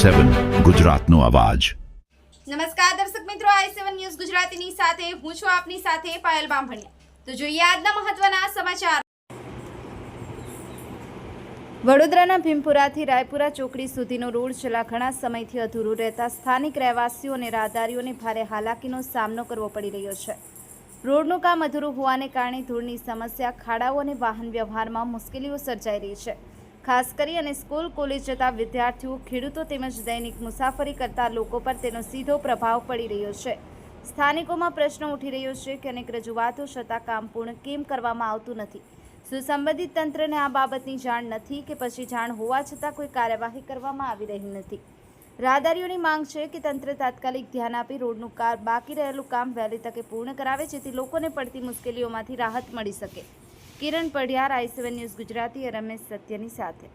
i7 ગુજરાતનો અવાજ। નમસ્કાર દર્શક મિત્રો, i7 ન્યૂઝ ગુજરાતીની સાથે હું છું આપની સાથે પાયલ બામભણિયા। તો જોઈએ આજના મહત્વના સમાચાર। વડોદરાના ભીમપુરાથી રાયપુરા ચોકડી સુધીનો રોડ છેલ્લા ઘણા સમયથી અધૂરો રહેતા સ્થાનિક રહેવાસીઓ અને રાહદારીઓને ભારે હાલાકીનો સામનો કરવો પડી રહ્યો છે। રોડનું કામ અધૂરું હોવાને કારણે ધૂળની સમસ્યા, ખાડાઓ અને વાહન વ્યવહારમાં મુશ્કેલીઓ સર્જાઈ રહી છે। ખાસ કરી અને સ્કૂલ કોલેજ જતા વિદ્યાર્થીઓ, ખેડૂતો તેમજ દૈનિક મુસાફરી કરતા લોકો પર તેનો સીધો પ્રભાવ પડી રહ્યો છે। સ્થાનિકોમાં પ્રશ્ન ઉઠી રહ્યો છે કે અનેક રજૂઆતો છતાં કામ પૂર્ણ કેમ કરવામાં આવતું નથી? શું સંબંધિત તંત્રને આ બાબતની જાણ નથી કે પછી જાણ હોવા છતાં કોઈ કાર્યવાહી કરવામાં આવી રહી નથી? રાહદારીઓની માંગ છે કે તંત્ર તાત્કાલિક ધ્યાન આપી રોડનું બાકી રહેલું કામ વહેલી તકે પૂર્ણ કરાવે, જેથી લોકોને પડતી મુશ્કેલીઓમાંથી રાહત મળી શકે। કિરણ પઢિયાર, i7 ન્યૂઝ ગુજરાતી, રમેશ સત્યની સાથે।